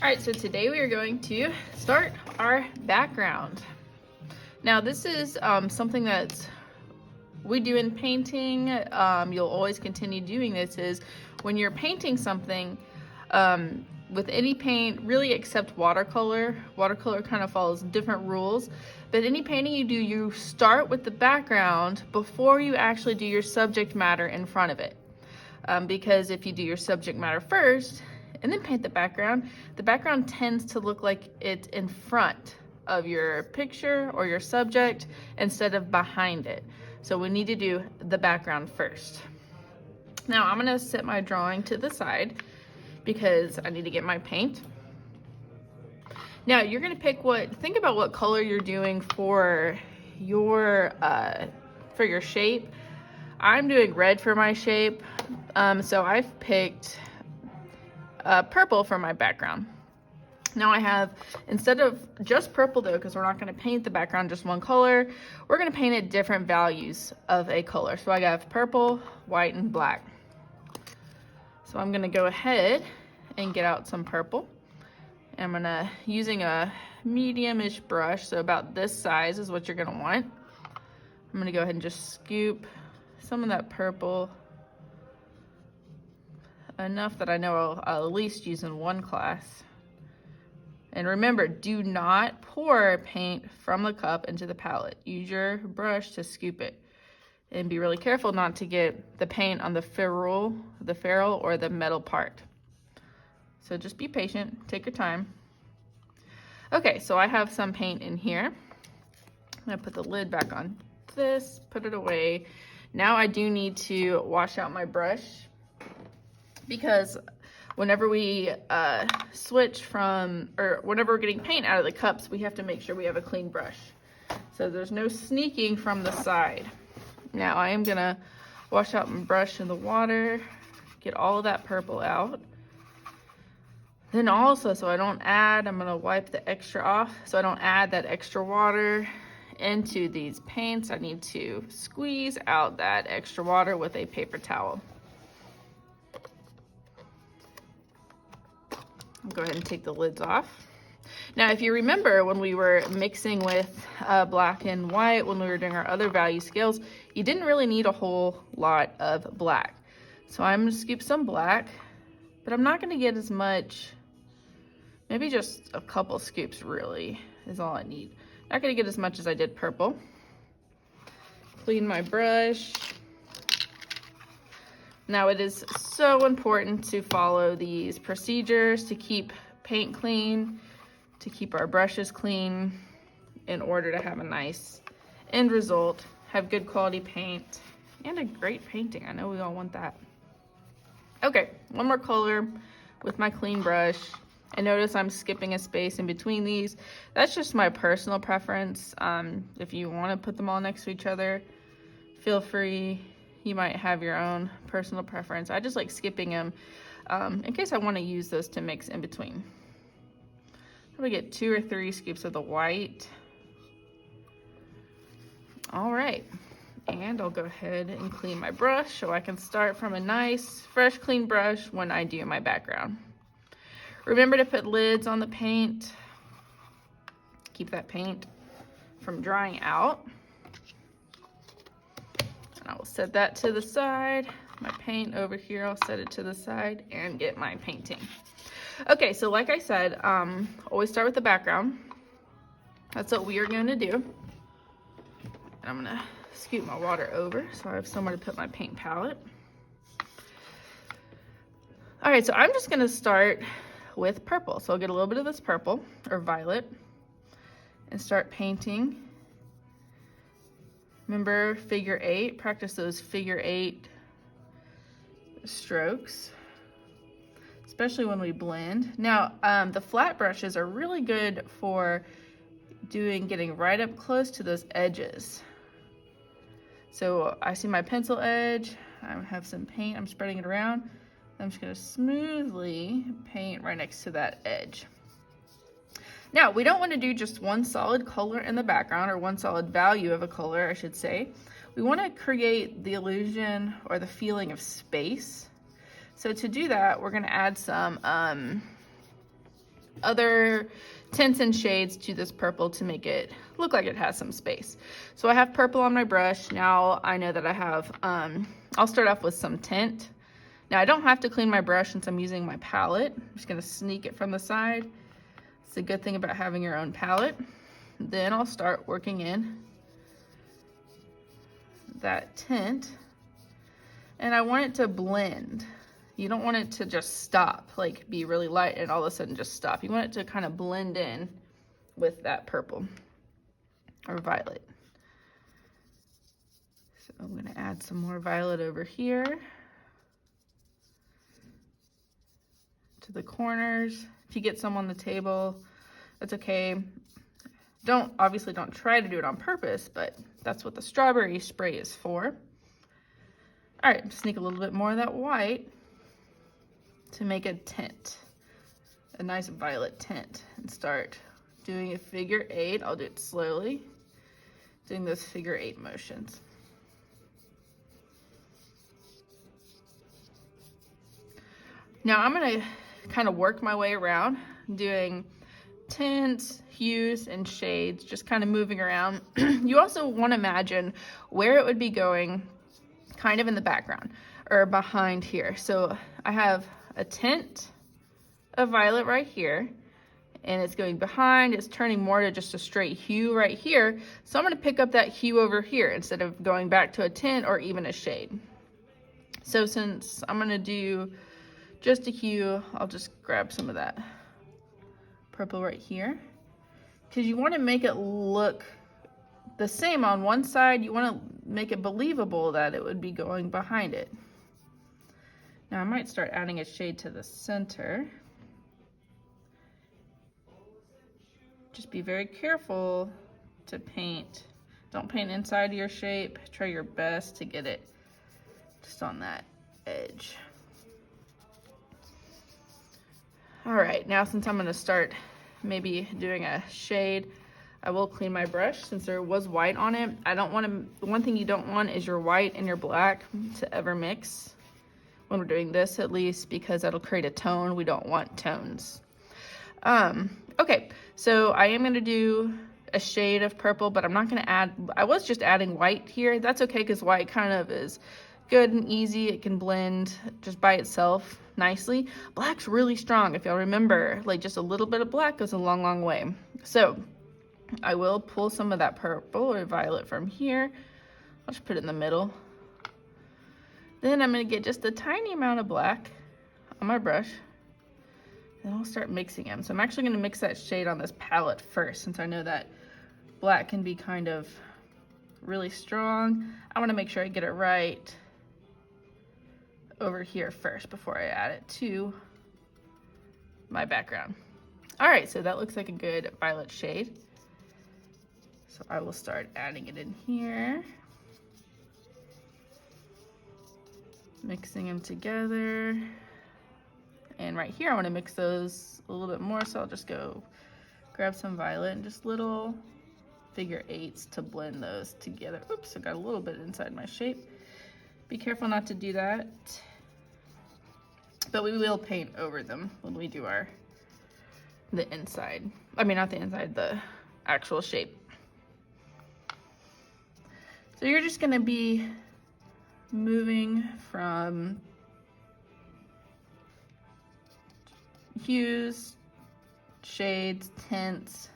All right, so today we are going to start our background. Now this is something that we do in painting. You'll always continue doing this is when you're painting something with any paint, really except watercolor. Watercolor kind of follows different rules, but any painting you do, you start with the background before you actually do your subject matter in front of it. Because if you do your subject matter first, and then paint the background tends to look like it's in front of your picture or your subject instead of behind it. So we need to do the background first. Now I'm gonna set my drawing to the side because I need to get my paint. Now you're gonna think about what color you're doing for your shape. I'm doing red for my shape, so I've picked purple for my background. Now I have, instead of just purple though, because we're not going to paint the background just one color, we're going to paint it different values of a color. So I have purple, white, and black. So I'm going to go ahead and get out some purple. I'm going to, using a medium-ish brush, so about this size is what you're going to want. I'm going to go ahead and just scoop some of that purple, enough that I know I'll at least use in one class. And remember, do not pour paint from the cup into the palette. Use your brush to scoop it. And be really careful not to get the paint on the ferrule or the metal part. So just be patient, take your time. Okay, so I have some paint in here. I'm gonna put the lid back on this, put it away. Now I do need to wash out my brush, because whenever we switch from, or whenever we're getting paint out of the cups, we have to make sure we have a clean brush. So there's no sneaking from the side. Now I am gonna wash out my brush in the water, get all of that purple out. Then also, so I don't add, I'm gonna wipe the extra off, so I don't add that extra water into these paints. I need to squeeze out that extra water with a paper towel. I'll go ahead and take the lids off. Now, if you remember when we were mixing with black and white, when we were doing our other value scales, you didn't really need a whole lot of black. So I'm gonna scoop some black, but I'm not gonna get as much, maybe just a couple scoops really is all I need. Not gonna get as much as I did purple. Clean my brush. Now it is so important to follow these procedures to keep paint clean, to keep our brushes clean in order to have a nice end result, have good quality paint, and a great painting. I know we all want that. Okay, one more color with my clean brush. And notice I'm skipping a space in between these. That's just my personal preference. If you want to put them all next to each other, feel free. You might have your own personal preference. I just like skipping them in case I want to use those to mix in between. I'm gonna get 2 or 3 scoops of the white. All right, and I'll go ahead and clean my brush so I can start from a nice, fresh, clean brush when I do my background. Remember to put lids on the paint. Keep that paint from drying out. I will set that to the side. My paint over here, I'll set it to the side and get my painting. Okay, so like I said, always start with the background. That's what we are going to do. And I'm gonna scoop my water over so I have somewhere to put my paint palette. All right, so I'm just gonna start with purple. So I'll get a little bit of this purple or violet and start painting. Remember figure 8, practice those figure 8 strokes, especially when we blend. Now, the flat brushes are really good for getting right up close to those edges. So I see my pencil edge, I have some paint, I'm spreading it around. I'm just gonna smoothly paint right next to that edge. Now, we don't want to do just one solid color in the background, or one solid value of a color, I should say. We want to create the illusion or the feeling of space. So to do that, we're going to add some other tints and shades to this purple to make it look like it has some space. So I have purple on my brush. Now I know that I have, I'll start off with some tint. Now I don't have to clean my brush since I'm using my palette. I'm just gonna sneak it from the side. It's a good thing about having your own palette. Then I'll start working in that tint. And I want it to blend. You don't want it to just stop, like be really light and all of a sudden just stop. You want it to kind of blend in with that purple or violet. So I'm gonna add some more violet over here to the corners. If you get some on the table, that's okay. Obviously don't try to do it on purpose, but that's what the strawberry spray is for. All right, sneak a little bit more of that white to make a tint, a nice violet tint, and start doing a figure 8. I'll do it slowly, doing those figure 8 motions. Now I'm gonna kind of work my way around doing tints, hues, and shades, just kind of moving around. You also want to imagine where it would be going kind of in the background or behind here. So I have a tint of violet right here, and it's going behind, it's turning more to just a straight hue right here. So I'm going to pick up that hue over here instead of going back to a tint or even a shade. So since I'm going to do just a hue, I'll just grab some of that purple right here, because you want to make it look the same on one side. You want to make it believable that it would be going behind it. Now I might start adding a shade to the center. Just be very careful to paint. Don't paint inside your shape. Try your best to get it just on that edge. All right, now since I'm gonna start maybe doing a shade, I will clean my brush since there was white on it. I don't want to, one thing you don't want is your white and your black to ever mix when we're doing this, at least, because that'll create a tone. We don't want tones. Okay, so I am gonna do a shade of purple, but I'm not gonna add, I was just adding white here. That's okay, because white kind of is good and easy. It can blend just by itself nicely. Black's really strong. If y'all remember, like just a little bit of black goes a long, long way. So I will pull some of that purple or violet from here. I'll just put it in the middle. Then I'm gonna get just a tiny amount of black on my brush. Then I'll start mixing them. So I'm actually gonna mix that shade on this palette first, since I know that black can be kind of really strong. I wanna make sure I get it right over here first before I add it to my background. All right, so that looks like a good violet shade. So I will start adding it in here. Mixing them together. And right here, I wanna mix those a little bit more, so I'll just go grab some violet and just little figure 8s to blend those together. Oops, I got a little bit inside my shape. Be careful not to do that. But we will paint over them when we do the inside. I mean, not the inside, the actual shape. So you're just gonna be moving from hues, shades, tints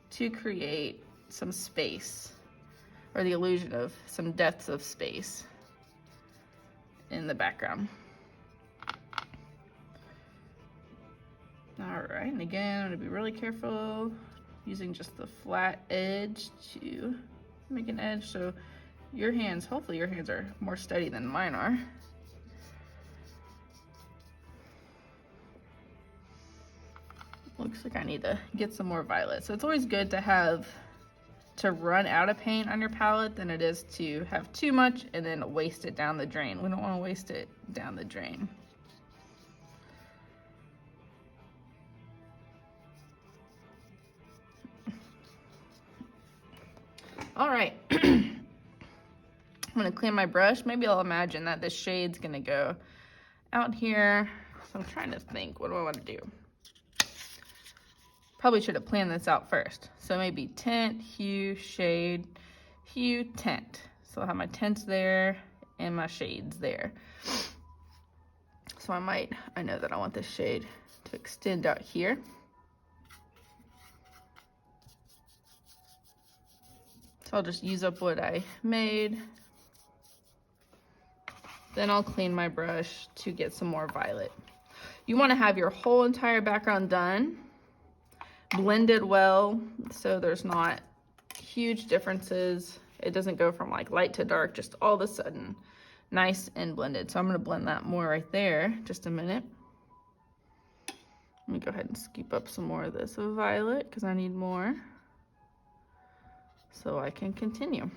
to create some space, or the illusion of some depths of space in the background. All right, and again, I'm gonna be really careful using just the flat edge to make an edge. So your hands, hopefully your hands are more steady than mine are. Looks like I need to get some more violet. So it's always good to run out of paint on your palette than it is to have too much and then waste it down the drain. We don't want to waste it down the drain. All right, I'm gonna clean my brush. Maybe I'll imagine that this shade's gonna go out here. So I'm trying to think, what do I want to do? Probably should have planned this out first. So maybe tint, hue, shade, hue, tint. So I'll have my tints there and my shades there. So I know that I want this shade to extend out here. So I'll just use up what I made. Then I'll clean my brush to get some more violet. You want to have your whole entire background done, blended well, so there's not huge differences. It doesn't go from like light to dark just all of a sudden. Nice and blended. So I'm going to blend that more right there. Just a minute. Let me go ahead and scoop up some more of this violet because I need more so I can continue.